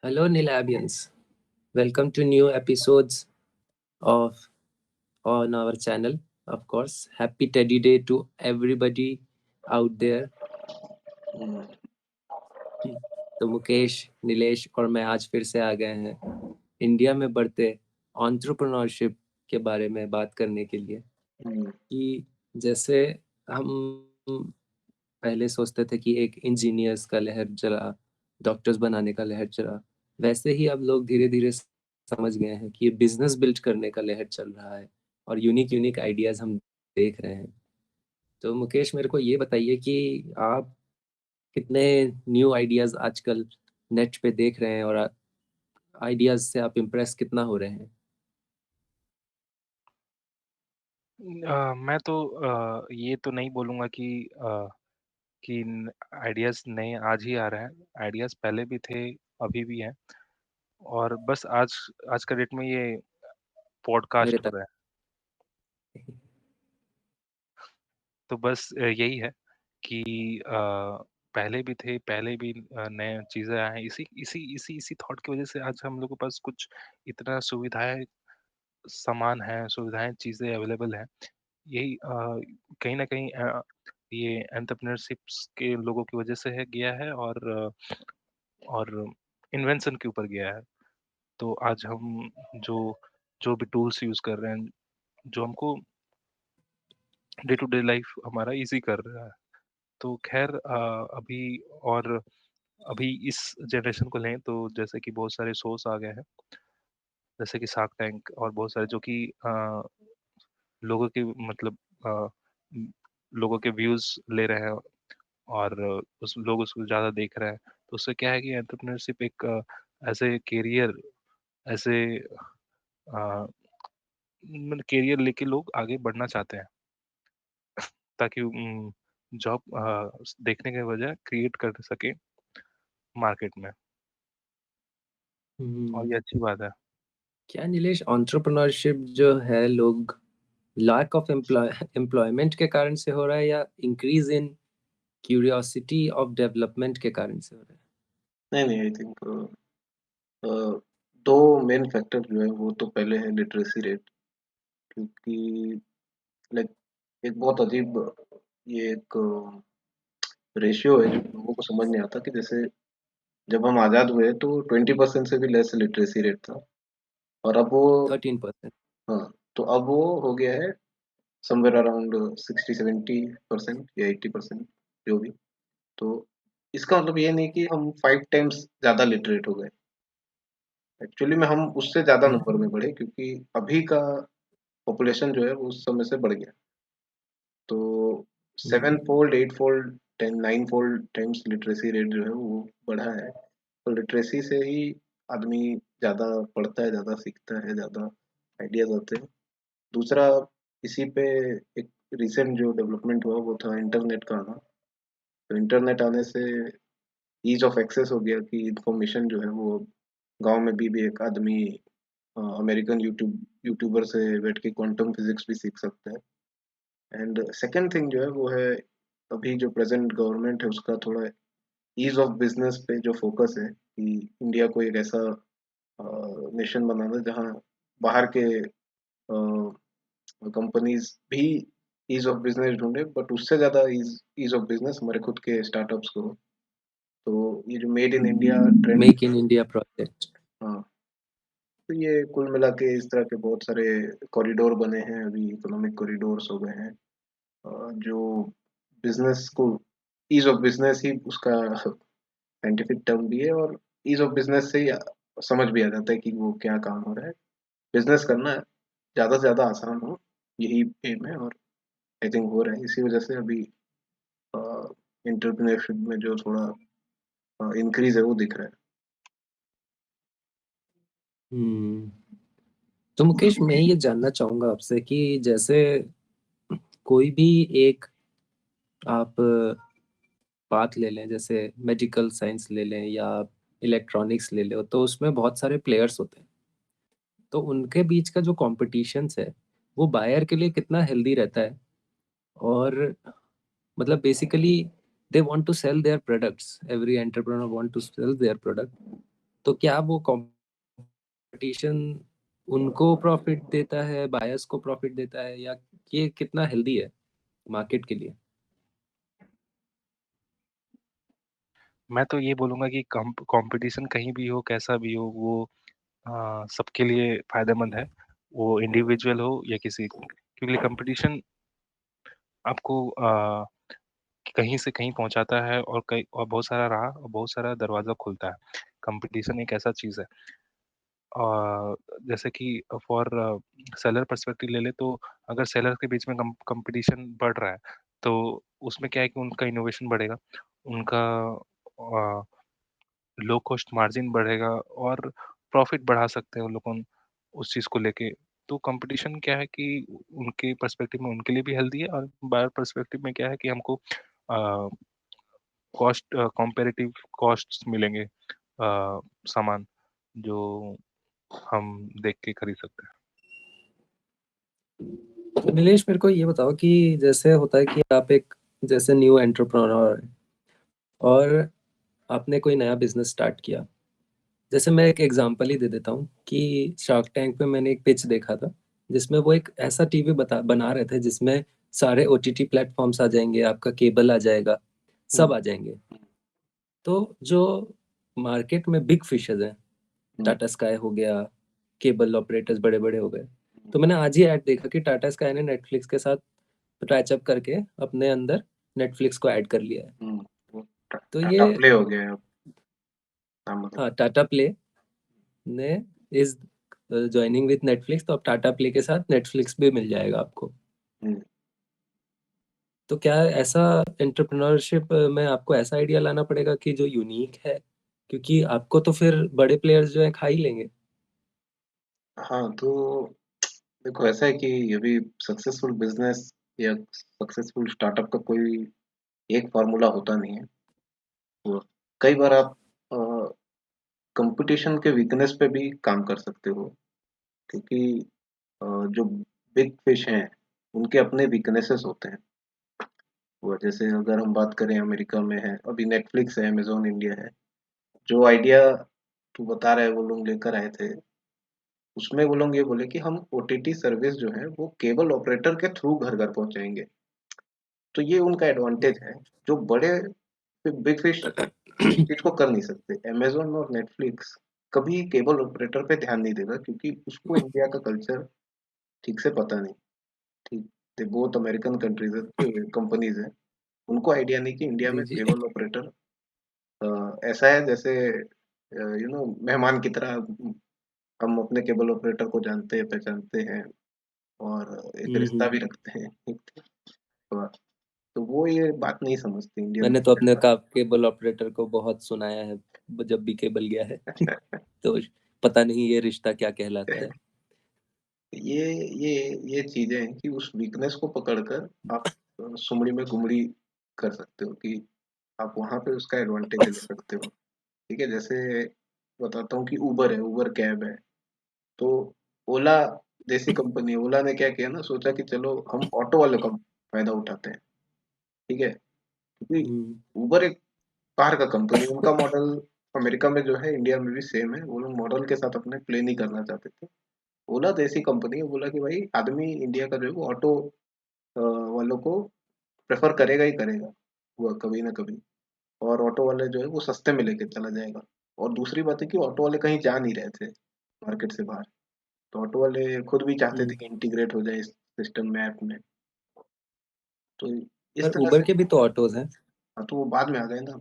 Hello, Nilabians. Welcome to new episodes of on our channel. Of course, happy Teddy Day to everybody out there. तो मुकेश, नीलेश और मैं आज फिर से आ गए हैं इंडिया में बढ़ते एंटरप्रेन्योरशिप के बारे में बात करने के लिए कि जैसे हम पहले सोचते थे कि एक इंजीनियर्स का लहर चला, डॉक्टर्स बनाने का लहर चला, वैसे ही अब लोग धीरे धीरे समझ गए हैं कि ये बिजनेस बिल्ड करने का लहर चल रहा है और यूनिक यूनिक आइडियाज हम देख रहे हैं। तो मुकेश, मेरे को ये बताइए कि आप कितने न्यू आइडियाज आजकल नेट पे देख रहे हैं और आइडियाज से आप इम्प्रेस कितना हो रहे हैं? मैं तो ये तो नहीं बोलूँगा कि आइडियाज़ नए आज ही आ रहे हैं। आइडियाज़ पहले भी थे, अभी भी हैं और बस आज आज का डेट में ये मेरे पॉडकास्ट हो तक। रहा है। तो बस यही है कि पहले भी थे, पहले भी नए चीज़ें आए हैं। इसी थॉट की वज़ह से आज हम लोग के पास कुछ इतना सुविधाएँ सामान हैं, सुविधाएँ, चीज़ें अवेलेबल हैं। यही कहीं न कहीं ये एंटरप्रेन्योरशिप्स के लोगों की वजह से है गया है और इन्वेंशन के ऊपर गया है। तो आज हम जो जो भी टूल्स यूज़ कर रहे हैं, जो हमको डे टू डे लाइफ हमारा ईज़ी कर रहा है। तो ख़ैर अभी और अभी इस जनरेशन को लें तो जैसे कि बहुत सारे शोज़ आ गए हैं, जैसे कि शार्क टैंक और बहुत सारे जो कि लोगों की मतलब अ, उम, लोगों के व्यूज़ ले रहे हैं और उस लोग उसको ज़्यादा देख रहे हैं। तो उससे क्या है कि एंटरप्रेन्योरशिप एक एज़ ए करियर ऐसे मतलब करियर लेके लोग आगे बढ़ना चाहते हैं ताकि जॉब देखने के बजाय क्रिएट कर सके मार्केट में और हम्म, ये अच्छी बात है। क्या नीलेश, एंटरप्रेन्योरशिप जो है लोग लैक ऑफ एम्प्लॉयमेंट के कारण से हो रहा है या increase in curiosity of development के कारण से हो रहा है? नहीं, नहीं, आई थिंक 2 मेन फैक्टर जो है वो तो पहले है लिटरेसी रेट, क्योंकि लाइक एक बहुत अजीब ये एक रेशियो है जो लोगों को समझ नहीं आता कि जैसे जब हम आज़ाद हुए तो 20% से भी लेस लिटरेसी रेट था और अब वो 13%। हाँ, तो अब वो हो गया है समवेयर अराउंड 60-70% या 80% जो भी। तो इसका मतलब ये नहीं कि हम 5 टाइम्स ज़्यादा लिटरेट हो गए। एक्चुअली में हम उससे ज़्यादा नंबर में बढ़े क्योंकि अभी का पॉपुलेशन जो है वो उस समय से बढ़ गया। तो 7 fold, 8 fold, 10 9 fold times literacy rate जो है वो बढ़ा है। तो लिटरेसी से ही आदमी ज़्यादा पढ़ता है, ज़्यादा सीखता है, ज़्यादा आइडियाज़ आते हैं। दूसरा, इसी पे एक रिसेंट जो डेवलपमेंट हुआ वो था इंटरनेट का आना। तो इंटरनेट आने से ईज़ ऑफ एक्सेस हो गया कि इन्फॉर्मेशन जो है वो गाँव में भी एक आदमी अमेरिकन यूट्यूबर से बैठ के क्वांटम फिज़िक्स भी सीख सकता है। एंड सेकंड थिंग जो है वो है अभी जो प्रेजेंट गवर्नमेंट है उसका थोड़ा ईज ऑफ बिजनेस पे जो फोकस है कि इंडिया को एक ऐसा नेशन बनाना जहाँ बाहर के कंपनीज भी ईज ऑफ बिजनेस ढूंढे, बट उससे ज़्यादा ईज ईज ऑफ बिजनेस हमारे खुद के स्टार्टअप्स को हो। तो ये जो made in India trend, make in India project. हाँ, तो ये कुल मिला के इस तरह के बहुत सारे कॉरिडोर बने हैं, अभी इकोनॉमिक कॉरिडोर्स हो गए हैं जो बिजनेस को ईज ऑफ बिजनेस ही उसका साइंटिफिक टर्म भी है और ईज ऑफ बिजनेस से ही समझ भी आ जाता है कि वो क्या काम हो रहा है। बिजनेस करना ज़्यादा से ज़्यादा आसान हो, यही एम है और आई थिंक हो रहा है। इसी वजह से अभी एंटरप्रेन्योरशिप में जो थोड़ा इंक्रीज है वो दिख रहा है। हम्म। तो मुकेश, मैं ये जानना चाहूंगा आपसे कि जैसे कोई भी एक आप बात ले लें, जैसे मेडिकल साइंस ले लें या इलेक्ट्रॉनिक्स ले लो, तो उसमें बहुत सारे प्लेयर्स होते हैं। तो उनके बीच का जो कॉम्पिटिशन्स है वो बायर के लिए कितना हेल्दी रहता है? और मतलब basically they want to sell their products, every entrepreneur want to sell their product. तो क्या वो कंपटीशन उनको प्रॉफिट देता है, बायर्स को प्रॉफिट देता है, या ये कितना हेल्दी है मार्केट के लिए? मैं तो ये बोलूँगा कि कंपटीशन कहीं भी हो, कैसा भी हो, वो सबके लिए फ़ायदेमंद है। वो इंडिविजुअल हो या किसी, क्योंकि कंपटीशन आपको कहीं से कहीं पहुँचाता है और कई और बहुत सारा राह और बहुत सारा दरवाज़ा खुलता है। कंपटीशन एक ऐसा चीज़ है। जैसे कि फॉर सेलर पर्सपेक्टिव ले लें, तो अगर सेलर के बीच में कंपटीशन बढ़ रहा है, तो उसमें क्या है कि उनका इनोवेशन बढ़ेगा, उनका अ, लो कॉस्ट मार्जिन बढ़ेगा और प्रॉफिट बढ़ा सकते हैं वो लोग उस चीज़ को लेके। तो कंपटीशन क्या है कि उनके पर्सपेक्टिव में उनके लिए भी हेल्दी है, और बायर पर्सपेक्टिव में क्या है कि हमको कंपैरेटिव कॉस्ट्स मिलेंगे सामान जो हम देख के खरीद सकते हैं। नीलेश, मेरे को ये बताओ कि जैसे होता है कि आप एक जैसे न्यू एंटरप्रेन्योर है और आपने कोई नया बिजनेस स्टार्ट किया। जैसे मैं एक एग्जांपल ही दे देता हूँ कि शार्क टैंक पे मैंने एक पिच देखा था जिसमें वो एक ऐसा टीवी बना रहे थे जिसमें सारे ओटीटी प्लेटफॉर्म्स आ जाएंगे, आपका केबल आ जाएगा, सब आ जाएंगे। तो जो मार्केट में बिग फिशेज हैं, टाटा स्काई हो गया, केबल ऑपरेटर्स बड़े बड़े हो गए, तो मैंने आज ही ऐड देखा कि टाटा स्काई ने नेटफ्लिक्स के साथ टैचअप करके अपने अंदर नेटफ्लिक्स को ऐड कर लिया है। वो तो टाटा ये, प्ले हो गया है अब। हाँ, मतलब हाँ, टाटा प्ले ने इज ज्वाइनिंग विथ नेटफ्लिक्स, तो अब टाटा प्ले के साथ नेटफ्लिक्स भी मिल जाएगा आपको। हम्म, तो क्या ऐसा एंटरप्रेन्योरशिप में आपको ऐसा आइडिया लाना पड़ेगा कि जो यूनिक है, क्योंकि आपको तो फिर बड़े प्लेयर्स जो है खा ही लेंगे। हाँ, तो देखो ऐसा है कि ये भी सक्सेसफुल बिजनेस या सक्सेसफुल स्टार्टअप का कोई एक फॉर्मूला होता नहीं है। तो कई बार आप कंपटीशन के वीकनेस पे भी काम कर सकते हो, क्योंकि जो बिग फिश हैं उनके अपने वीकनेसेस होते हैं। वो जैसे अगर हम बात करें, अमेरिका में है अभी नेटफ्लिक्स है, अमेजोन इंडिया है। जो आइडिया तू बता रहा है वो लोग लेकर आए थे, उसमें वो लोग ये बोले कि हम ओटीटी सर्विस जो है वो केबल ऑपरेटर के थ्रू घर घर पहुंचाएंगे। तो ये उनका एडवांटेज है, जो बड़े बिग फिश इस चीज को कर नहीं सकते। अमेजोन और नेटफ्लिक्स कभी केबल ऑपरेटर पे ध्यान नहीं देगा, क्योंकि उसको इंडिया का कल्चर ठीक से पता नहीं। ठीक, they both American countries companies है, उनको आइडिया नहीं कि इंडिया जी में जी। केबल ऑपरेटर ऐसा है जैसे मेहमान की तरह। हम अपने केबल ऑपरेटर को जानते हैं, पहचानते हैं और एक रिश्ता भी हम्म। रखते हैं। तो तो वो ये बात नहीं समझते इंडियन मैंने तो अपने कल्चर का केबल ऑपरेटर को बहुत सुनाया है जब भी केबल गया है। तो पता नहीं ये रिश्ता क्या कहलाता है। ये ये ये चीजें हैं कि उस वीकनेस को पकड़कर आप सुमड़ी में गुमड़ी कर सकते हो, कि आप वहां पे उसका एडवांटेज ले सकते हो। ठीक है, जैसे बताता हूँ कि उबर है, उबर कैब है। तो ओला जैसी कंपनी है, ओला ने क्या किया ना, सोचा कि चलो हम ऑटो वालों का फायदा उठाते हैं। ठीक है, क्योंकि हम्म। उबर एक बाहर का कंपनी, उनका मॉडल अमेरिका में जो है, इंडिया में भी सेम है। वो लोग मॉडल के साथ अपने प्ले नहीं करना चाहते थे। ओला तो ऐसी कंपनी है, बोला कि भाई आदमी इंडिया का जो है वो ऑटो वालों को प्रेफर करेगा ही करेगा, वो कभी ना कभी। और ऑटो वाले जो है वो सस्ते में लेके चला जाएगा। और दूसरी बात है कि ऑटो वाले कहीं जा नहीं रहे थे मार्केट से बाहर। तो ऑटो वाले खुद भी चाहते थे हम्म। कि इंटीग्रेट हो जाए इस सिस्टम में, ऐप में। तो इस पर तरह उबर से, के भी तो ऑटोज हैं। हाँ, तो वो बाद में आ गए ना।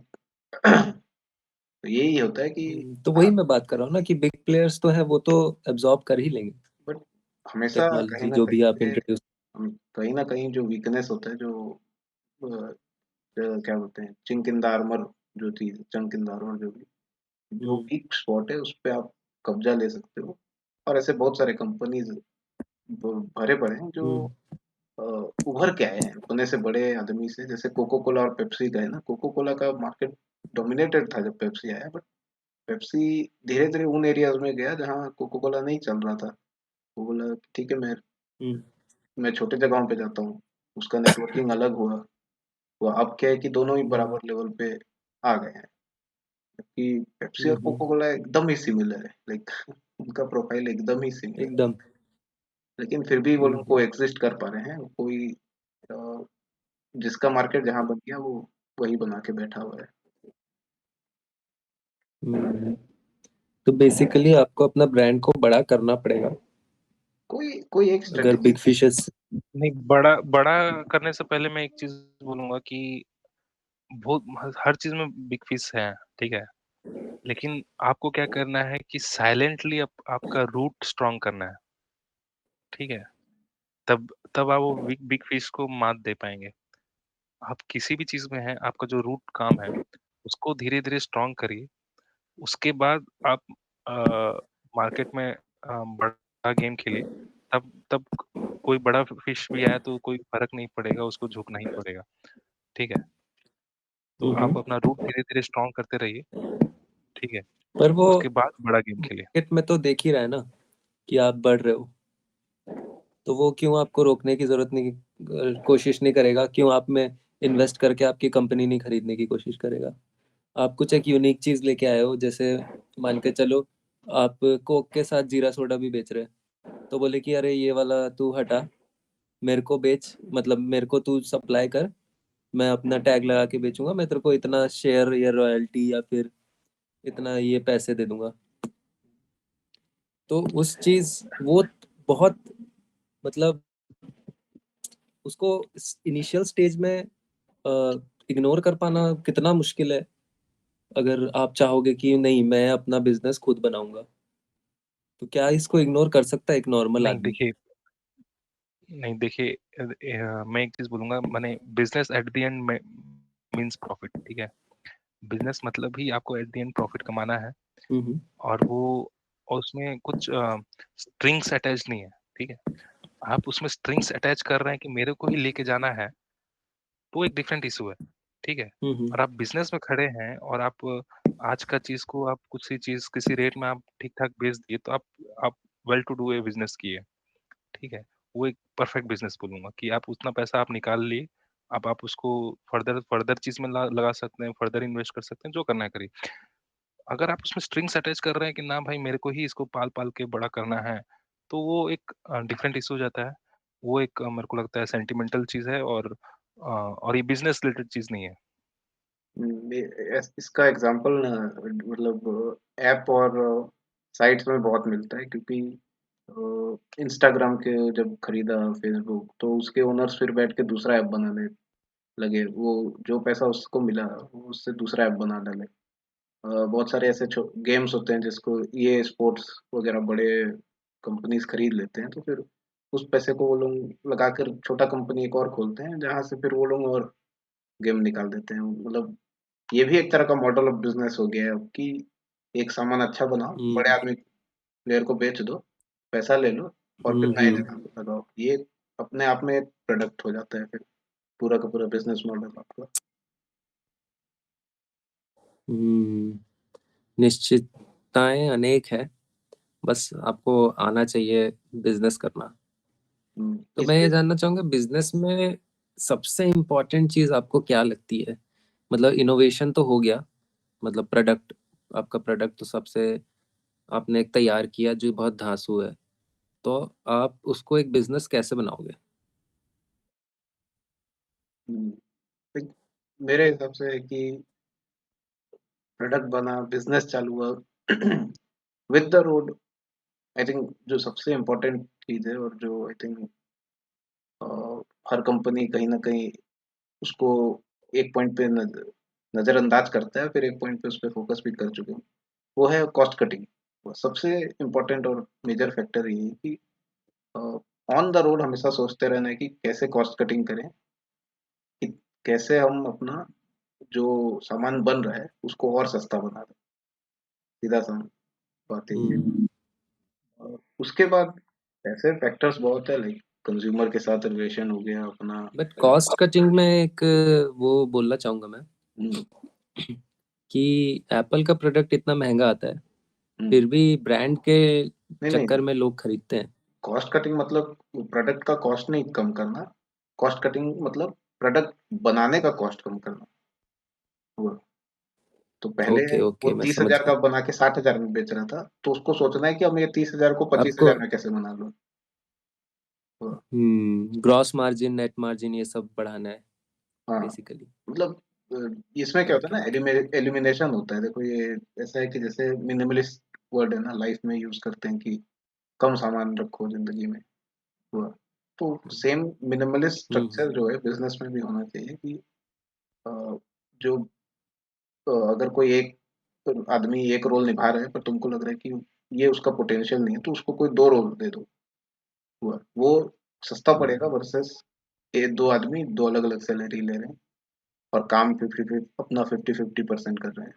तो यही होता है कि तो वही आप, मैं बात कर रहा हूँ ना कि बिग प्लेयर्स तो है, वो तो एब्जॉर्ब कर ही लेंगे बट हमेशा कहीं टेक्नोलॉजी ना जो भी कहीं आप पे, इंट्रोड्यूस। कहीं ना कहीं जो वीकनेस होता है, क्या बोलते हैं, चिंक इन द आर्मर, जो चीज चंक इन द आर्मर, जो हम्म। वीक स्पॉट है उस पे आप कब्जा ले सकते हो। और ऐसे बहुत सारे कंपनीज भरे पड़े हैं जो हम्म। अ, उभर के आए हैं अपने से बड़े आदमी से। जैसे कोको कोला और पेप्सी का है ना, कोको कोला का मार्केट डोमिनेटेड था जब पेप्सी आया, बट पेप्सी धीरे धीरे उन एरियाज में गया जहाँ कोको कोला नहीं चल रहा था। वो बोला कि ठीक है, हम्म। मैं छोटे जगहों पे जाता हूँ। उसका नेटवर्किंग अलग हुआ। अब क्या है कि दोनों ही हम्म। बराबर लेवल पे आ गए हैं। जबकि पेप्सी और कोका कोला एकदम ही सिमिलर है, लाइक उनका प्रोफाइल एकदम ही सिमिलर है, एकदम। लेकिन फिर भी वो लोग को एग्जिस्ट कर पा रहे हैं। कोई जिसका मार्केट जहाँ बन गया वो वही बना के बैठा हुआ है। तो बेसिकली आपको अपना ब्रांड को बड़ा करना पड़ेगा कोई कोई एक अगर स्ट्रेटेजी बिग फिशेस। नहीं, बड़ा बड़ा करने से पहले मैं एक चीज़ बोलूँगा कि बहुत हर चीज़ में बिग फिश है, ठीक है? लेकिन आपको क्या करना है कि साइलेंटली आपका रूट स्ट्रॉन्ग करना है, ठीक है? तब तब आप वो बिग बिग फिश को मात दे पाएँगे। आप किसी भी चीज़ में हैं, आपका जो रूट काम है, उसको धीरे-धीरे स्ट्रॉन्ग करिए। उसके बाद आप मार्केट में बड़ा गेम खेलिए। तब तब कोई बड़ा फिश भी आया तो कोई फ़र्क नहीं पड़ेगा, उसको झुकना ही पड़ेगा, ठीक है? तो आप अपना रूट धीरे-धीरे स्ट्रॉन्ग करते रहिए, ठीक है? पर वो उसके बाद बड़ा गेम खेलिए। मार्केट में तो देख ही रहा है ना कि आप बढ़ रहे हो, तो वो क्यों आपको रोकने की जरूरत नहीं, कोशिश नहीं करेगा? क्यों आप में इन्वेस्ट करके आपकी कंपनी नहीं खरीदने की कोशिश करेगा? आप कुछ एक यूनिक चीज लेके आए हो, जैसे मान के चलो आप कोक के साथ जीरा सोडा भी बेच रहे हैं, तो बोले कि अरे ये वाला तू हटा, मेरे को बेच, मतलब मेरे को तू सप्लाई कर, मैं अपना टैग लगा के बेचूंगा, मैं तेरे को इतना शेयर या रॉयल्टी या फिर इतना ये पैसे दे दूंगा। तो उस चीज वो बहुत, मतलब उसको इनिशियल स्टेज में इग्नोर कर पाना कितना मुश्किल है, अगर आप चाहोगे कि नहीं मैं अपना बिजनेस खुद बनाऊंगा, तो क्या इसको इग्नोर कर सकता है एक नॉर्मल नहीं आदमी? देखिए नहीं देखिए मैं एक चीज़ बोलूँगा माने बिज़नेस एट द एंड में मीन्स प्रॉफिट, ठीक है? बिज़नेस मतलब ही आपको एट द एंड प्रॉफिट कमाना है हम्म। और वो और उसमें कुछ स्ट्रिंग्स अटैच नहीं है, ठीक है? आप उसमें स्ट्रिंग्स अटैच कर रहे हैं कि मेरे को ही लेके जाना है, तो एक डिफरेंट इश्यू है, ठीक है? हम्म। और आप बिज़नेस में खड़े हैं और आप आज का चीज़ को आप कुछ ही चीज़ किसी रेट में आप ठीक-ठाक बेच दिए, तो आप well to do a business किए, ठीक है? वो एक परफेक्ट बिज़नेस बोलूँगा कि आप उतना पैसा आप निकाल लिए, अब आप उसको फर्दर फर्दर चीज़ में ला लगा सकते हैं, फर्दर इन्वेस्ट कर सकते हैं, जो करना है करिए। अगर आप उसमें स्ट्रिंग्स अटैच कर रहे हैं कि ना भाई मेरे को ही इसको पाल-पाल के बड़ा करना है, तो वो एक डिफरेंट इश्यू हो जाता है। वो एक मेरे को लगता है सेंटिमेंटल चीज़ है और ये बिज़नेस रिलेटेड चीज़ नहीं है। इसका एग्जांपल ना मतलब ऐप और साइट्स में बहुत मिलता है, क्योंकि इंस्टाग्राम के जब खरीदा फेसबुक, तो उसके ओनर्स फिर बैठ के दूसरा ऐप बनाने लगे। वो जो पैसा उसको मिला वो उससे दूसरा ऐप बना डाले। बहुत सारे ऐसे गेम्स होते हैं जिसको ये स्पोर्ट्स वगैरह बड़े कंपनीज खरीद लेते हैं, तो फिर उस पैसे को वो लोग लगाकर छोटा कंपनी एक और खोलते हैं, जहाँ से फिर वो लोग और गेम निकाल देते हैं। मतलब ये भी एक तरह का मॉडल ऑफ बिजनेस हो गया है अब कि एक सामान अच्छा बनाओ, बड़े हम्म आदमी प्लेयर को बेच दो, पैसा ले लो और फिर नए हम्म जगह पे लगाओ। ये अपने आप में एक प्रोडक्ट हो जाता है फिर, पूरा का पूरा बिजनेस मॉडल आपका। हम्म। निश्चितताएं अनेक है, बस आपको आना चाहिए बिजनेस करना। तो मैं ये इसके जानना चाहूंगा, बिजनेस में सबसे इम्पोर्टेंट चीज आपको क्या लगती है? मतलब इनोवेशन तो हो गया, मतलब प्रोडक्ट, आपका प्रोडक्ट तो सबसे आपने एक तैयार किया जो बहुत धांसू है, तो आप उसको एक बिजनेस कैसे बनाओगे? हम्म, देख, मेरे हिसाब से है कि प्रोडक्ट बना, बिजनेस चालू हुआ with the road. I think जो सबसे इम्पोर्टेंट चीज है और जो आई थिंक हर कंपनी कहीं ना कहीं उसको एक पॉइंट पे नजरअंदाज करता है, फिर एक पॉइंट पे उस पर फोकस भी कर चुके हैं, वो है कॉस्ट कटिंग। सबसे इम्पोर्टेंट और मेजर फैक्टर ये है कि ऑन द रोड हमेशा सोचते रहना है कि कैसे कॉस्ट कटिंग करें, कि कैसे हम अपना जो सामान बन रहा है उसको और सस्ता बना दें। सीधा सा बात यही है। हम्म। उसके बाद ऐसे फैक्टर्स बहुत है, लाइक कंज्यूमर के साथ रिलेशन हो गया अपना। बट कॉस्ट कटिंग में एक वो बोलना चाहूंगा मैं हम्म, कि एप्पल का प्रोडक्ट इतना महंगा आता है, हम्म, फिर भी ब्रांड के नहीं नहीं, चक्कर में लोग खरीदते हैं। कॉस्ट कटिंग मतलब प्रोडक्ट का कॉस्ट नहीं कम करना। कॉस्ट कटिंग मतलब प्रोडक्ट बनाने का कॉस्ट कम करना हुआ। तो पहले ओके, वो ओके, मैं समझ 30,000 का गया। बना के 60,000 में बेच रहा था, तो उसको सोचना है कि अब मैं ये 30,000 को आपको 25,000 में कैसे बना लूँ? तो ग्रॉस मार्जिन, नेट मार्जिन ये सब बढ़ाना है हाँ, बेसिकली। मतलब इसमें क्या होता ओके, है ना, एलिमिनेशन होता है। देखो ये ऐसा है कि जैसे मिनिमलिस्ट वर्ड है ना, लाइफ में यूज़ करते हैं कि कम सामान रखो ज़िंदगी में। हुआ। तो सेम मिनिमलिस्ट हम्म, स्ट्रक्चर जो है बिज़नेस में भी होना चाहिए कि अ, जो अगर कोई एक आदमी एक रोल निभा रहा है पर तुमको लग रहा है कि ये उसका पोटेंशियल नहीं है, तो उसको कोई 2 रोल दे दो। हुआ। वो सस्ता पड़ेगा हम्म, वर्सेस ये 2 आदमी 2 अलग-अलग सैलरी ले रहे हैं और काम 50 अपना 50-50% कर रहे हैं।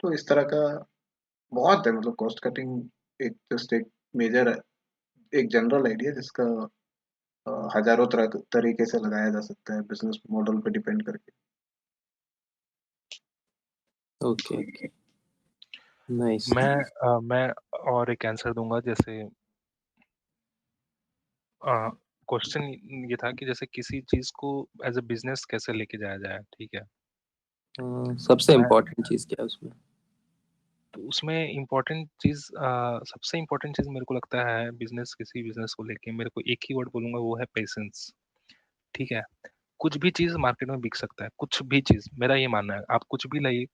तो इस तरह का बहुत है, मतलब कॉस्ट कटिंग एक जस्ट एक मेजर एक जनरल आइडिया जिसका हज़ारों तरह तरीके से लगाया जा सकता है बिज़नेस मॉडल पे डिपेंड करके। Okay, okay, nice. मैं और एक आंसर दूँगा। जैसे अ, क्वेश्चन ये था कि जैसे किसी चीज़ को एज़ अ बिज़नेस कैसे लेके जाया जाए, ठीक है? सबसे मैं इम्पोर्टेंट चीज़ क्या है उसमें? तो उसमें इम्पोर्टेंट चीज़ सबसे इम्पोर्टेंट चीज़ मेरे को लगता है किसी बिज़नेस को लेके मेरे को एक ही वर्ड बोलूँगा, वो है पेशेंस, ठीक है? कुछ भी चीज़ मार्केट में बिक सकता है, कुछ भी चीज़, मेरा ये मानना है। आप कुछ भी लाइए,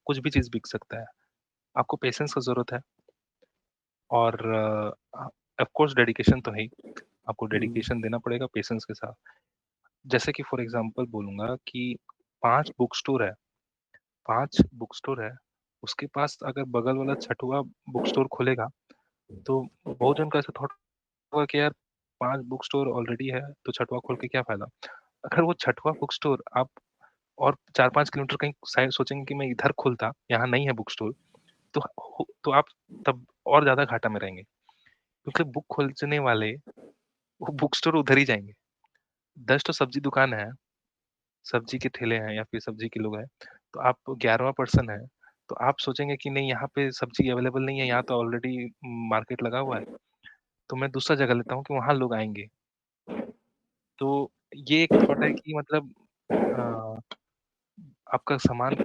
कुछ भी चीज़ बिक सकता है। आपको पेशेंस की ज़रूरत है और ऑफ कोर्स डेडिकेशन तो है ही। आपको हम्म, डेडिकेशन देना पड़ेगा पेशेंस के साथ। जैसे कि फॉर एग्ज़ाम्पल बोलूँगा कि 5 बुक स्टोर है, 5 बुक स्टोर है, उसके पास अगर बगल वाला छठवां बुक स्टोर खोलेगा, तो बहुत जन का ऐसा थॉट होगा कि यार 5 बुक स्टोर ऑलरेडी है, तो छठवां खोल के क्या फ़ायदा? अगर वो छठवां बुक स्टोर आप और 4-5 किलोमीटर कहीं साइड सोचेंगे कि मैं इधर खोलता, यहाँ नहीं है बुक स्टोर, तो आप तब और ज़्यादा घाटा में रहेंगे। क्योंकि बुक खोजने वाले वो बुक स्टोर उधर ही जाएँगे। 10 तो सब्ज़ी दुकान है, सब्ज़ी के ठेले हैं या फिर सब्ज़ी के लोग हैं, तो आप 11वां पर्सन है, तो आप सोचेंगे कि नहीं यहाँ पे सब्ज़ी अवेलेबल नहीं है, यहाँ तो ऑलरेडी मार्केट लगा हुआ है, तो मैं दूसरा जगह लेता हूँ कि वहाँ लोग आएँगे। तो ये एक थॉट है कि मतलब अ, आपका सामान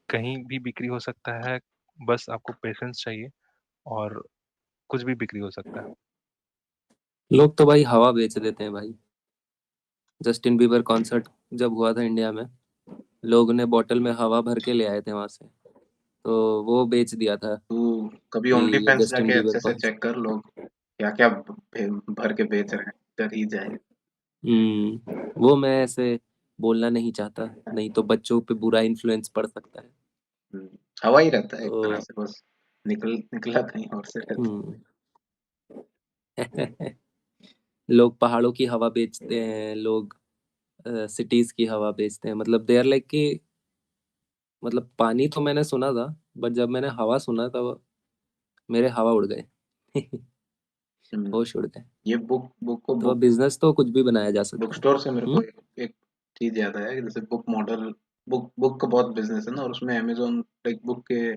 कहीं भी बिक्री हो सकता है, बस आपको पेशेंस चाहिए और कुछ भी बिक्री हो सकता है। लोग तो भाई हवा बेच देते हैं भाई। जस्टिन बीबर कॉन्सर्ट जब हुआ था इंडिया में, लोग ने बॉटल में हवा भर के ले आए थे वहां से, तो वो बेच दिया था तू कभी कि ओनली ये फैंस जस्टिन जाके बीबर अच्छे से कॉन्सर्ट। चेक कर, लोग क्या-क्या भर के बेच रहे हैं, कर ही जाए। वो मैं ऐसे बोलना नहीं चाहता, नहीं तो बच्चों पे बुरा इन्फ्लुएंस पड़ सकता है। हुँ, हवा ही रहता है एक तरह तो से, बस निकला कहीं और से रहता है। हम्म लोग पहाड़ों की हवा बेचते हैं, लोग सिटीज की हवा बेचते हैं, मतलब दे आर लाइक कि मतलब पानी तो मैंने सुना था, बट जब मैंने हवा सुना था मेरे हवा उड़ गए। हुँ, होश उड़ गए। ये बुक बुक को तो बुक बिजनेस तो कुछ भी बनाया जा बुक सकता है। स्टोर से मेरे को हम्म, एक चीज़ याद आया कि जैसे बुक मॉडल, बुक का बहुत बिज़नेस है ना, और उसमें अमेज़न लाइक बुक के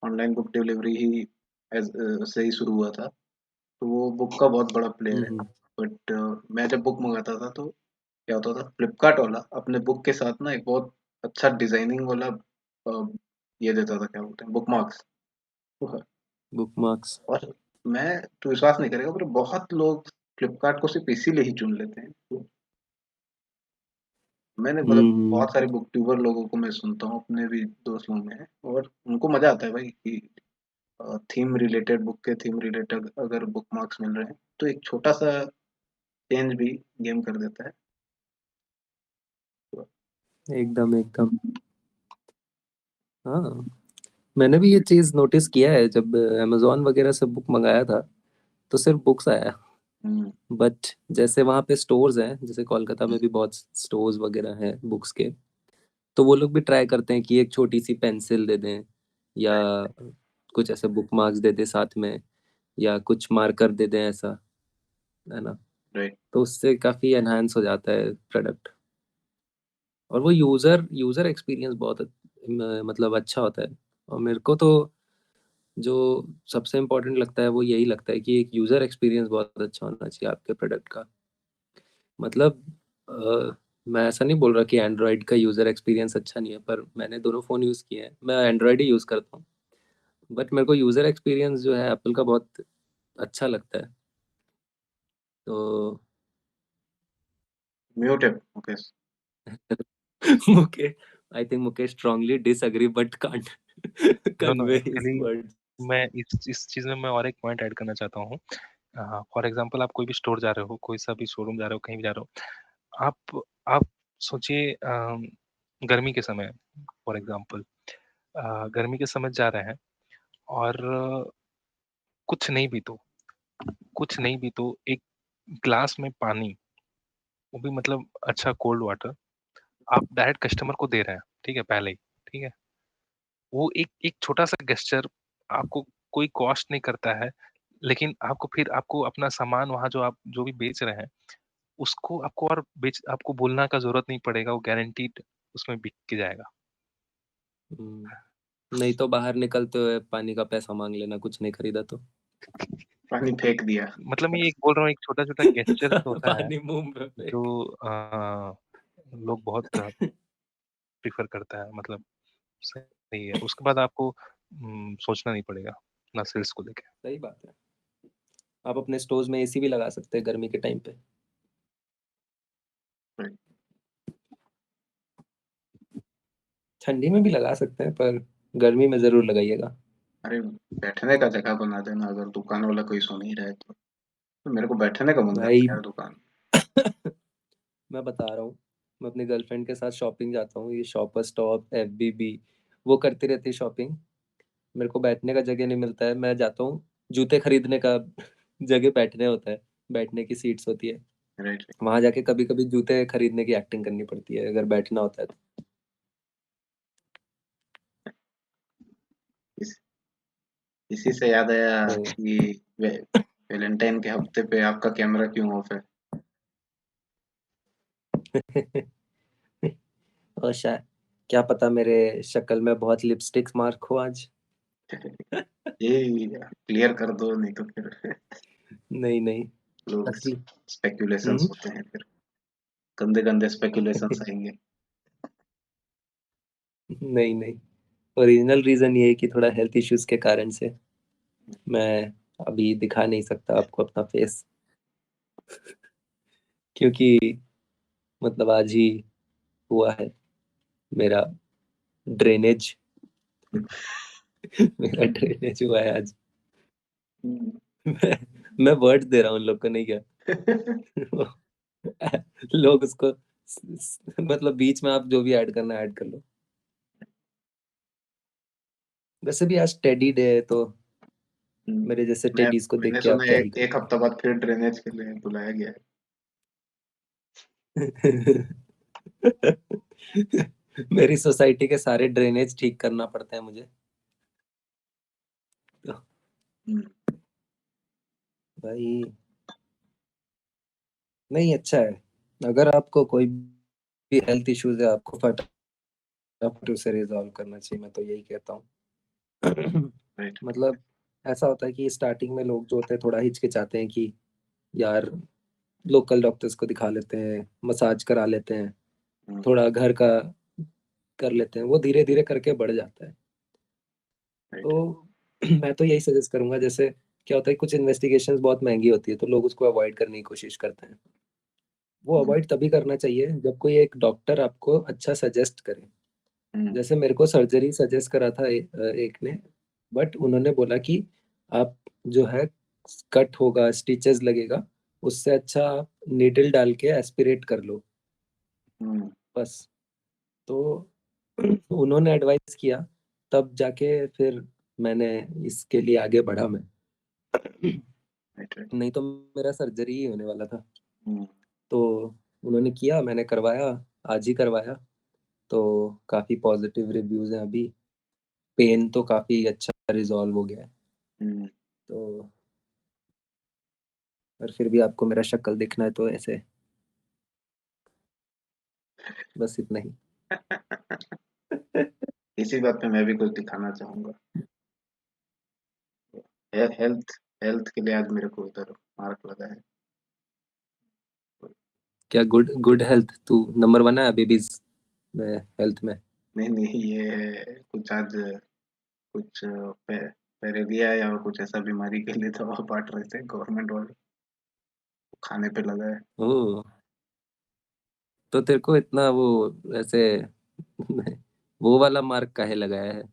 ऑनलाइन बुक डिलीवरी ही से ही शुरू हुआ था। तो वो बुक का बहुत बड़ा प्लेयर है। हम्म, बट मैं जब बुक मँगाता था तो क्या होता था, फ्लिपकार्ट वाला अपने बुक के साथ ना एक बहुत अच्छा डिज़ाइनिंग वाला ये देता था, क्या बोलते हैं, बुकमार्क्स। Book marks. और मैं, तू विश्वास नहीं करेगा पर बहुत लोग फ्लिपकार्ट को सिर्फ़ इसीलिए ही चुन लेते हैं। तो मैंने मतलब हम्म, बहुत सारे बुक ट्यूबर लोगों को मैं सुनता हूँ, अपने भी दोस्त लोग में हैं, और उनको मज़ा आता है भाई कि थीम रिलेटेड, बुक के थीम रिलेटेड अगर बुकमार्क्स मिल रहे हैं, तो एक छोटा-सा चेंज भी गेम कर देता है। तो एकदम एकदम। हाँ, मैंने भी ये चीज नोटिस किया है, जब अमेजोन वगैरह से बुक मंगाया था तो सिर्फ बुक्स आया। हुँ, बट जैसे वहाँ पे स्टोर्स हैं, जैसे कोलकाता में भी बहुत स्टोर्स वगैरह हैं बुक्स के, तो वो लोग भी ट्राई करते हैं कि एक छोटी सी पेंसिल दे दें, या राइट, कुछ ऐसे बुक मार्क्स दे दे साथ में, या कुछ मार्कर दे दें ऐसा, है ना? राइट। तो उससे काफी एनहांस हो जाता है प्रोडक्ट, और वो यूजर यूजर एक्सपीरियंस बहुत मतलब अच्छा होता है। और मेरे को तो जो सबसे इम्पोर्टेंट लगता है वो यही लगता है कि एक यूजर एक्सपीरियंस बहुत अच्छा होना चाहिए आपके प्रोडक्ट का। मतलब मैं ऐसा नहीं बोल रहा कि एंड्रॉयड का यूज़र एक्सपीरियंस अच्छा नहीं है, पर मैंने दोनों फ़ोन यूज़ किए हैं। मैं एंड्रॉयड ही यूज़ करता हूँ, बट मेरे को यूज़र एक्सपीरियंस जो है एप्पल का बहुत अच्छा लगता है। तो म्यूट है Mukesh. Mukesh, I think Mukesh strongly disagree but can't no, no, convey his actually words. मैं इस चीज़ में मैं और एक पॉइंट ऐड करना चाहता हूँ। फॉर एग्ज़ाम्पल आप कोई भी स्टोर जा रहे हो, कोई सा भी शोरूम जा रहे हो, कहीं भी जा रहे हो, आप सोचिए गर्मी के समय फॉर एग्ज़ाम्पल गर्मी के समय जा रहे हैं और कुछ नहीं भी तो एक ग्लास में पानी, वो भी मतलब अच्छा कोल्ड वाटर आप डायरेक्ट कस्टमर को दे रहे हैं, ठीक है, पहले ही, ठीक है? वो एक एक छोटा-सा गेस्चर आपको कोई कॉस्ट नहीं करता है, लेकिन आपको अपना सामान वहाँ जो भी बेच रहे हैं, उसको आपको बोलना का ज़रूरत नहीं पड़ेगा, वो गारंटीड उसमें बिक के जाएगा। नहीं तो बाहर निकलते हुए पानी का पैसा माँग लेना, कुछ नहीं खरीदा तो। पानी फेंक दिया। मतलब मैं ये बोल रहा हूँ, एक छोटा-छोटा गेस्चर होता है, पानी मुँह में जो फेंक। लोग बहुत प्रेफ़र करता है, मतलब सही है। उसके बाद आपको सोचना नहीं पड़ेगा, ना सेल्स को लेके। सही बात है। आप अपने स्टोर्स में एसी भी लगा सकते हैं गर्मी के टाइम पे। राइट। ठंडी में भी लगा सकते हैं, पर गर्मी में ज़रूर लगाइएगा। अरे बैठने का जगह बना देना, अगर दुकान वाला कोई सुन ही रहा है तो मेरे को बैठने का मन भाई करता है यार दुकान। मैं बता रहा हूँ, मैं अपनी गर्लफ्रेंड के साथ शॉपिंग जाता हूँ, ये शॉपर स्टॉप, एफबीबी, वो करती रहती है शॉपिंग। मेरे को बैठने का जगह नहीं मिलता है, मैं जाता हूँ जूते खरीदने का जगह बैठने होता है, बैठने की सीट्स होती है। राइट। वहां जाके कभी कभी जूते खरीदने की एक्टिंग करनी पड़ती है अगर बैठना होता है तो। इस, इसी से याद आया तो कि वैलेंटाइन के हफ्ते पे आपका कैमरा क्यों ऑफ है? और शायद, क्या पता मेरे शक्ल में बहुत लिपस्टिक मार्क हो आज। ये क्लियर कर दो, नहीं तो फिर नहीं नहीं, लोग असली। स्पेक्यूलेशंस हम्म। होते हैं, फिर गंदे गंदे स्पेक्यूलेशंस आएंगे। नहीं नहीं, ओरिजिनल रीजन ये है कि थोड़ा हेल्थ इश्यूज के कारण से मैं अभी दिखा नहीं सकता आपको अपना फेस, क्योंकि मतलब आज ही हुआ है मेरा ड्रेनेज। मेरा ड्रेनेज हुआ है आज। मैं मैं वर्ड दे रहा हूँ उन लोग को, नहीं क्या। लोग उसको मतलब बीच में आप जो भी ऐड करना ऐड कर लो। वैसे भी आज टेडी डे है, तो मेरे जैसे मैं टेडीज को देख मैंने के सुना आप क्या ही एक एक हफ्ता बाद फिर ड्रेनेज के लिए बुलाया गया है। करोगे। मेरी सोसाइटी के सारे ड्रेनेज ठीक करना पड़ता है मुझे, तो हम्म, भाई नहीं अच्छा है। अगर आपको कोई भी हेल्थ इश्यूज है, आपको फटाफट उसे रिजॉल्व करना चाहिए, मैं तो यही कहता हूँ। राइट। मतलब ऐसा होता है कि स्टार्टिंग में लोग जो होते हैं थोड़ा हिचकिचाते हैं कि यार लोकल डॉक्टर्स को दिखा लेते हैं, मसाज करा लेते हैं, हम्म, थोड़ा घर का कर लेते हैं, वो धीरे धीरे करके बढ़ जाता है। राइट। तो मैं तो यही सजेस्ट करूंगा, जैसे क्या होता है कुछ इन्वेस्टिगेशंस बहुत महंगी होती है तो लोग उसको अवॉइड करने की कोशिश करते हैं। वो हम्म, अवॉइड तभी करना चाहिए जब कोई एक डॉक्टर आपको अच्छा सजेस्ट करे। हम्म, जैसे मेरे को सर्जरी सजेस्ट करा था एक ने, बट उन्होंने बोला कि आप जो है कट होगा, स्टिचेस लगेगा, उससे अच्छा आप नीडल डाल के एस्पिरेट कर लो हम्म, बस। तो उन्होंने एडवाइस किया, तब जाके फिर मैंने इसके लिए आगे बढ़ा मैं। Right, right. नहीं तो मेरा सर्जरी ही होने वाला था। हम्म, तो उन्होंने किया, मैंने करवाया, आज ही करवाया। तो काफ़ी पॉजिटिव रिव्यूज़ हैं अभी, पेन तो काफ़ी अच्छा रिजॉल्व हो गया है। हम्म। तो पर फिर भी आपको मेरा शक्ल देखना है तो ऐसे, बस इतना ही। इसी बात पे मैं भी कुछ दिखाना चाहूंगा। हेल्थ हेल्थ के लिए आज मेरे को इधर मार्क लगा है। क्या गुड हेल्थ? तू नंबर 1 है बेबीज में हेल्थ में? नहीं ये है कुछ आज कुछ पैरेलिया या कुछ ऐसा बीमारी के लिए दवा बांट रहे थे गवर्नमेंट वाले, खाने पे लगा है। ओह, तो तेरे को इतना वो ऐसे वो वाला मार्क काहे लगाया है?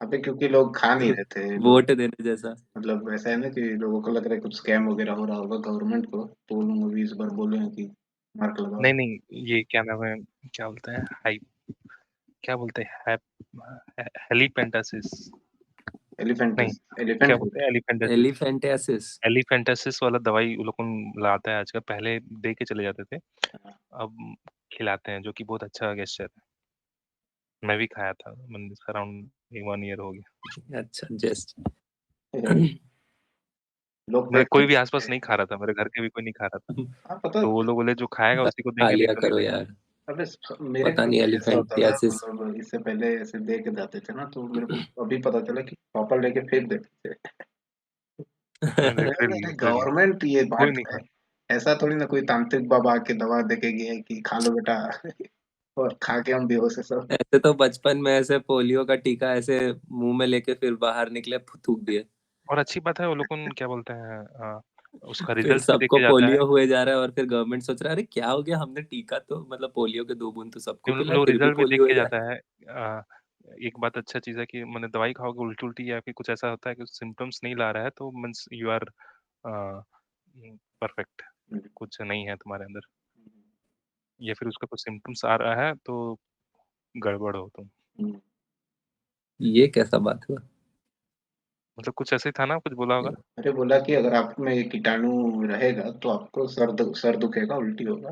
अबे क्योंकि लोग खा नहीं रहे थे लोग, वोट देने जैसा? मतलब ऐसा है ना कि लोगों को लग रहा है कुछ स्कैम वगैरह हो रहा होगा गवर्नमेंट को, तो वो लोग अभी इस बार बोले हैं कि मार्क लगाओ। नहीं नहीं, ये क्या नाम है, क्या बोलते हैं, हाई, क्या बोलते हैं, हेलीपेंटासिस, नहीं, एलिफेंटस, क्या एलिफेंट बोलते वोट। हैं, एलिफेंटासिस। एलिफेंटियासिस? एलिफेंटासिस वाला दवाई वो लोग को लाता है आजकल, पहले दे के चले जाते थे, अब खिलाते हैं, जो कि बहुत अच्छा गेस्चर है। मैं भी खाया था, अराउंड 1 ईयर हो गया। अच्छा, जस्ट लोग मैं कोई भी पैसे आसपास नहीं खा रहा था, मेरे घर के भी कोई नहीं खा रहा था, हाँ पता, तो वो लोग बोले जो खाएगा उसी को खा देंगे, नहीं लिया तो नहीं करो देंगे। यार। अबे मेरे पता घर नहीं में ऐसा होता था, एलिफेंटियासिस। मतलब इससे पहले ऐसे दे के जाते थे ना, तो मेरे को अभी पता चला कि पापा लेके फेंक देते थे। लिटरली गवर्नमेंट ये कोई बांट नहीं रहा खा। है, ऐसा थोड़ी ना कोई तांत्रिक बाबा आके दवा दे के गया है कि खा लो बेटा और खा के हम बेहोश है सब। ऐसे तो बचपन में ऐसे पोलियो का टीका ऐसे मुंह में लेके फिर बाहर निकले, थूक दिए। और अच्छी बात है, वो लोग को क्या बोलते हैं, उसका फिर रिजल्ट भी सबको देखे जाता है। पोलियो हुए जा रहा है और फिर गवर्नमेंट सोच रहा है अरे क्या हो गया, हमने टीका तो मतलब पोलियो के 2 बूंद तो सबको वो पिलाए लोग फिर भी रिजल्ट भी देख पोलियो हो के जा जाता है। एक बात अच्छा चीज़ है कि मैंने दवाई खाओगे उल्टी-उल्टी या फिर कुछ ऐसा होता है कि सिम्पटम्स नहीं ला रहा है, तो मीन्स यू आर परफेक्ट, हम्म, कुछ नहीं है तुम्हारे अंदर, या फिर उसका कुछ सिम्पटम्स आ रहा है तो गड़बड़ हो तुम। हम्म। है। ये कैसा बात हुआ? मतलब कुछ ऐसे ही था ना, कुछ बोला होगा? अरे बोला कि अगर आप में ये कीटाणु रहेगा तो आपको सर दुखेगा, उल्टी होगा।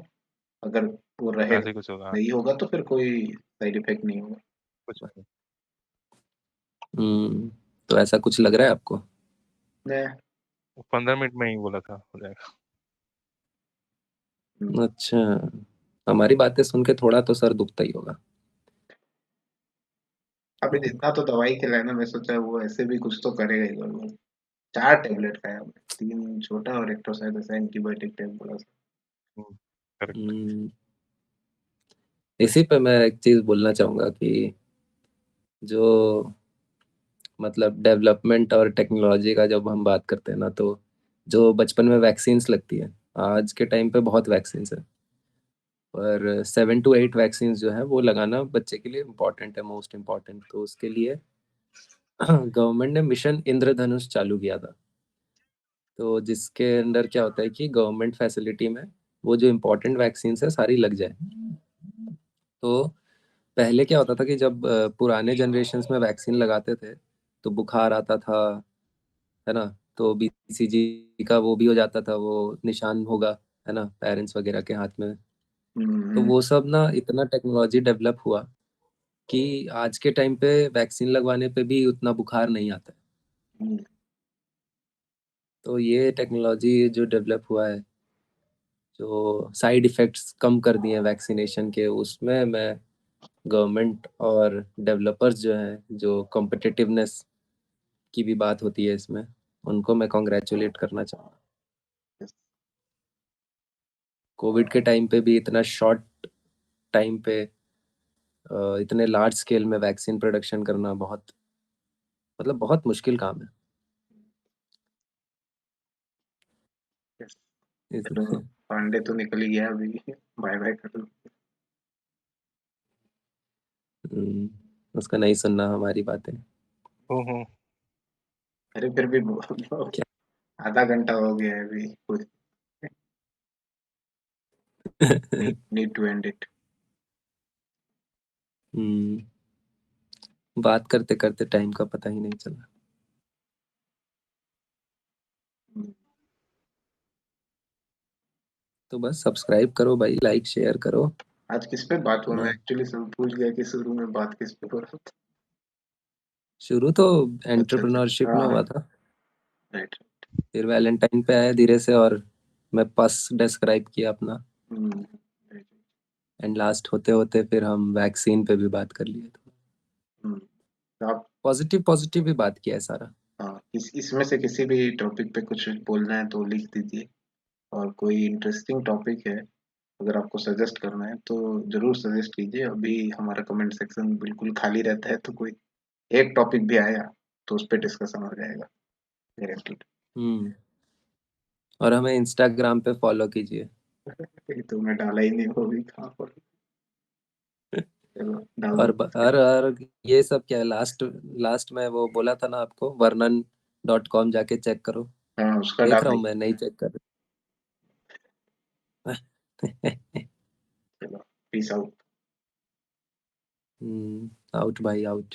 अगर वो रहेगा, ऐसे ही कुछ होगा, हाँ, नहीं होगा तो फिर कोई साइड इफेक्ट नहीं होगा। कुछ नहीं। हम्म। तो ऐसा कुछ लग रहा है आपको? मैं 15 मिनट में ही बोला था हो जाएगा। अच्छा, हमारी बातें सुन के थोड़ा तो सर दुखता ही होगा। अभी जितना तो दवाई खिलाया ना, मैं सोचा वो ऐसे भी कुछ तो करेगा ही वो। 4 टैबलेट खाया हमने, 3 छोटा और एक तो शायद ऐसा एंटीबायोटिक टाइप बड़ा सा। करेक्ट। हम्म, इसी पे मैं एक चीज बोलना चाहूंगा कि जो मतलब डेवलपमेंट और टेक्नोलॉजी का जब हम बात करते हैं ना, तो जो बचपन में वैक्सीन्स लगती है, आज के टाइम पे बहुत वैक्सीन्स है, पर 7 to 8 वैक्सीन जो है वो लगाना बच्चे के लिए इम्पोर्टेंट है, मोस्ट इम्पोर्टेंट। तो उसके लिए गवर्नमेंट ने मिशन इंद्रधनुष चालू किया था। तो जिसके अंडर क्या होता है कि गवर्नमेंट फैसिलिटी में वो जो इम्पोर्टेंट वैक्सीन है सारी लग जाए। तो पहले क्या होता था कि जब पुराने जनरेशन्स में वैक्सीन लगाते थे तो बुखार आता था, है ना? तो बीसीजी का वो भी हो जाता था, वो निशान होगा, है ना, पेरेंट्स वगैरह के हाथ में। तो हम्म। वो सब ना इतना टेक्नोलॉजी डेवलप हुआ कि आज के टाइम पे वैक्सीन लगवाने पे भी उतना बुखार नहीं आता है। हम्म। तो ये टेक्नोलॉजी जो डेवलप हुआ है, जो साइड इफेक्ट्स कम कर दिए हैं वैक्सीनेशन के, उसमें मैं गवर्नमेंट और डेवलपर्स जो हैं, जो कॉम्पिटिटिवनेस की भी बात होती है इसमें, उनको मैं कॉन्ग्रेचुलेट करना चाहूँगा। कोविड के टाइम पे भी इतना शॉर्ट टाइम पे इतने लार्ज स्केल में वैक्सीन प्रोडक्शन करना बहुत मतलब बहुत मुश्किल काम है। यस। चलो, इसलिए पांडे तो निकल ही गया अभी, बाय बाय कर लो। उसका नहीं सुनना हमारी बातें। ओहो, अरे फिर भी बोल दो, क्या? आधा घंटा हो गया है अभी कुछ। Need to end it. Hmm, बात करते करते टाइम का पता ही नहीं चला। तो बस सब्सक्राइब करो भाई, लाइक शेयर करो आज किस पे बात हुआ, मैं ना। एक्चुअली सब भूल गया कि शुरू में बात किस पे हो रहा था। शुरू तो अच्छा अच्छा, एंटरप्रेन्योरशिप में हाँ हाँ, हुआ था, राइट। फिर वैलेंटाइन पे आया धीरे से, और मैं पस डिस्क्राइब किया अपना, राइट। एंड लास्ट होते होते फिर हम वैक्सीन पे भी बात कर लिए। तो तो आप, पॉजिटिव पॉजिटिव ही बात किया है सारा। हाँ, इसमें से किसी भी टॉपिक पे कुछ बोलना है तो लिख दीजिए, और कोई इंटरेस्टिंग टॉपिक है अगर आपको सजेस्ट करना है तो ज़रूर सजेस्ट कीजिए। अभी हमारा कमेंट सेक्शन बिल्कुल खाली रहता है, तो कोई एक टॉपिक भी आया तो उस पे डिस्कशन हो जाएगा, गारंटीड। और हमें इंस्टाग्राम पे फॉलो कीजिए। ये तो मैं डाला ही नहीं, वो भी कहाँ पर। चलो डाल और दो। और ये सब क्या है, लास्ट लास्ट में वो बोला था ना आपको, वर्णन.com जाके चेक करो। हाँ, उसका देख डाला रहा ही। हूँ मैं, नहीं चेक कर चलो, पीस आउट। आउट भाई आउट।